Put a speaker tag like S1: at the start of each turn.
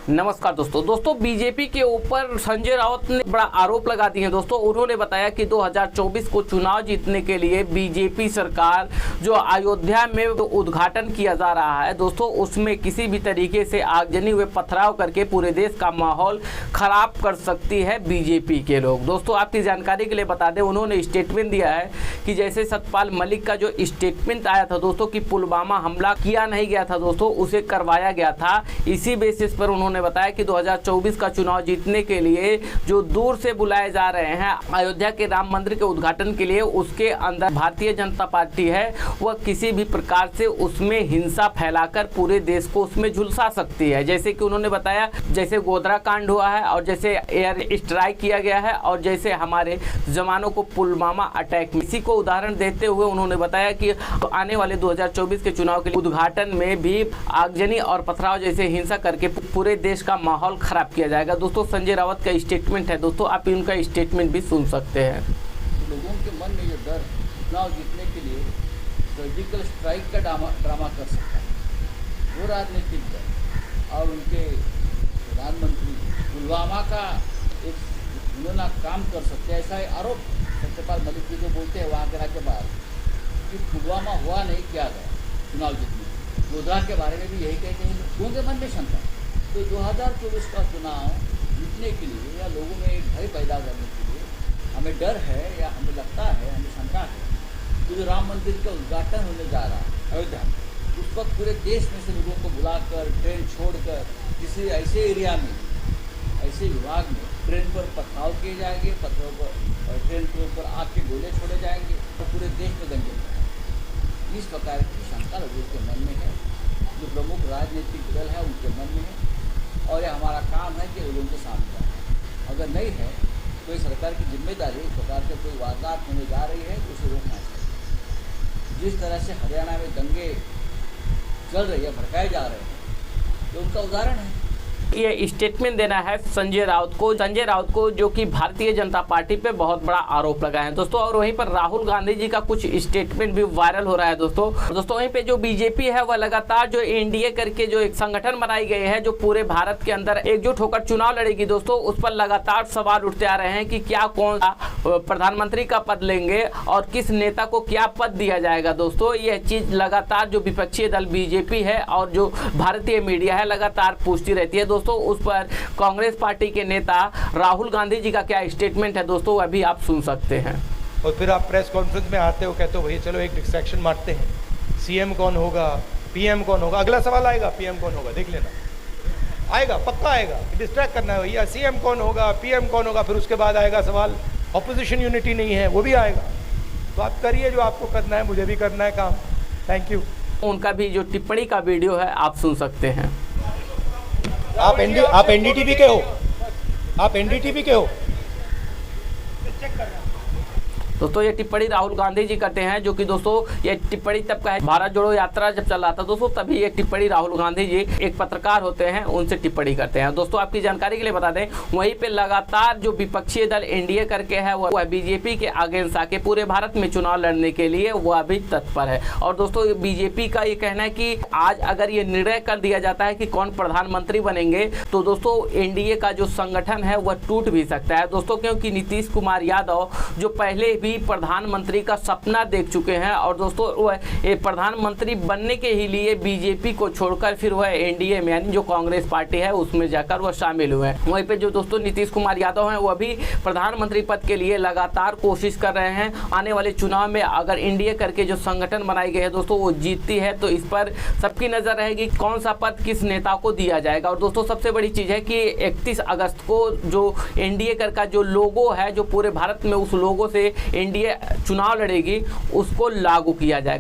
S1: नमस्कार दोस्तों बीजेपी के ऊपर संजय राउत ने बड़ा आरोप लगा दिए हैं दोस्तों। उन्होंने बताया कि 2024 को चुनाव जीतने के लिए बीजेपी सरकार जो अयोध्या में उद्घाटन किया जा रहा है दोस्तों, उसमें किसी भी तरीके से आगजनी हुए पथराव करके पूरे देश का माहौल खराब कर सकती है बीजेपी के लोग। दोस्तों आपकी जानकारी के लिए बता दें, उन्होंने स्टेटमेंट दिया है कि जैसे सतपाल मलिक का जो स्टेटमेंट आया था दोस्तों कि पुलवामा हमला किया नहीं गया था दोस्तों, उसे करवाया गया था। इसी बेसिस पर उन्होंने बताया कि 2024 का चुनाव जीतने के लिए जो दूर से बुलाए जा रहे हैं अयोध्या के राम मंदिर के उद्घाटन के लिए, उसके अंदर भारतीय जनता पार्टी है वह किसी भी प्रकार से उसमें हिंसा फैलाकर पूरे देश को उसमें झुलसा सकती है। जैसे कि उन्होंने बताया, जैसे गोधरा कांड हुआ है और जैसे एयर स्ट्राइक किया गया है और जैसे हमारे जवानों को पुलवामा अटैक, इसी को उदाहरण देते हुए उन्होंने बताया कि आने वाले 2024 के चुनाव के लिए उद्घाटन में भी आगजनी और पथराव जैसे हिंसा करके पूरे देश का माहौल खराब किया जाएगा। दोस्तों संजय राउत का स्टेटमेंट है दोस्तों, आप इनका स्टेटमेंट भी सुन सकते हैं।
S2: लोगों के मन में ये डर चुनाव जीतने के लिए सर्जिकल स्ट्राइक का ड्रामा कर सकता है, वो राजनीतिक दल और उनके प्रधानमंत्री पुलवामा का एक उन्होंने काम कर सकते हैं, ऐसा आरोप सत्यपाल मलिक जी जो बोलते हैं वहाँ के राज्यपाल कि पुलवामा हुआ नहीं किया गया चुनाव जीतने। गोधरा के बारे में भी यही कहते हैं, लोगों के मन में शंका। तो 2024 का चुनाव जीतने के लिए या लोगों में एक भय पैदा करने के लिए हमें डर है या हमें लगता है, हमें शंका है कि जो राम मंदिर का उद्घाटन होने जा रहा है अयोध्या में, उस वक्त पूरे देश में से लोगों को बुलाकर ट्रेन छोड़कर किसी ऐसे एरिया में, ऐसे विभाग में ट्रेन पर पथराव किए जाएंगे, पत्थरों पर ट्रेन के ऊपर आग के गोले छोड़े जाएंगे तो पूरे देश में दंगे पड़ेंगे। इस प्रकार की शंका लोगों के मन में है, जो प्रमुख राजनीतिक दल है उनके मन में है, और ये हमारा काम है कि लोगों के सामने आए। अगर नहीं है तो ये सरकार की जिम्मेदारी, इस प्रकार से कोई वारदात होने जा रही है तो उसे रोकना चाहिए। जिस तरह से हरियाणा में दंगे चल रही है, भड़काए जा रहे हैं, तो उनका उदाहरण है।
S1: ये स्टेटमेंट देना है संजय राउत को जो कि भारतीय जनता पार्टी पे बहुत बड़ा आरोप लगा है दोस्तों। और वहीं पर राहुल गांधी जी का कुछ स्टेटमेंट भी वायरल हो रहा है दोस्तों। वहीं पे जो बीजेपी है वह लगातार जो एनडीए करके जो एक संगठन बनाई गई है जो पूरे भारत के अंदर एकजुट होकर चुनाव लड़ेगी दोस्तों, उस पर लगातार सवाल उठते आ रहे हैं कि क्या कौन प्रधानमंत्री का पद लेंगे और किस नेता को क्या पद दिया जाएगा दोस्तों। यह चीज लगातार जो विपक्षी दल बीजेपी है और जो भारतीय मीडिया है लगातार पूछती रहती है दोस्तों। उस पर कांग्रेस पार्टी के नेता राहुल गांधी जी का क्या स्टेटमेंट है दोस्तों, वह भी आप सुन सकते हैं।
S3: और फिर आप प्रेस कॉन्फ्रेंस में आते हो, कहते हो भैया चलो एक डिस्ट्रैक्शन मारते हैं, सीएम कौन होगा, पीएम कौन होगा। अगला सवाल आएगा पीएम कौन होगा, देख लेना आएगा, पक्का आएगा। डिस्ट्रैक्ट करना है भैया, सीएम कौन होगा, पीएम कौन होगा। फिर उसके बाद आएगा सवाल ऑपोजिशन यूनिटी नहीं है, वो भी आएगा। तो आप करिए जो आपको करना है, मुझे भी करना है काम। Thank you.
S1: उनका भी जो टिप्पणी का वीडियो है आप सुन सकते हैं।
S3: आप एनडीटीवी के हो, आप एनडीटीवी के हो।
S1: दोस्तों ये टिप्पणी राहुल गांधी जी करते हैं, जो कि दोस्तों ये टिप्पणी तब का है भारत जोड़ो यात्रा जब चल रहा था दोस्तों, तभी ये टिप्पणी राहुल गांधी जी एक पत्रकार होते हैं उनसे टिप्पणी करते हैं। दोस्तों आपकी जानकारी के लिए बता दें, वहीं पे लगातार जो विपक्षी दल एनडीए करके है वह बीजेपी के अगेंस्ट आके पूरे भारत में चुनाव लड़ने के लिए वह अभी तत्पर है। और दोस्तों बीजेपी का ये कहना है कि आज अगर ये निर्णय कर दिया जाता है कि कौन प्रधानमंत्री बनेंगे तो दोस्तों एनडीए का जो संगठन है वह टूट भी सकता है दोस्तों, क्योंकि नीतीश कुमार यादव जो पहले भी प्रधानमंत्री का सपना देख चुके हैं और दोस्तों वह प्रधानमंत्री बनने के ही लिए बीजेपी को छोड़कर फिर वह एनडीए में यानी जो कांग्रेस पार्टी है उसमें जाकर वह शामिल हुए हैं। वहीं पे जो दोस्तों नीतीश कुमार यादव हैं वह भी प्रधानमंत्री पद के लिए लगातार कोशिश कर रहे हैं। आने वाले चुनाव में अगर एनडीए करके जो संगठन बनाई गई है दोस्तों वो जीतती है तो इस पर सबकी नजर रहेगी कौन सा पद किस नेता को दिया जाएगा। और दोस्तों सबसे बड़ी चीज है कि 31 अगस्त को जो एनडीए कर का जो लोगो है जो पूरे भारत में उस लोगो से एनडीए चुनाव लड़ेगी उसको लागू किया जाएगा।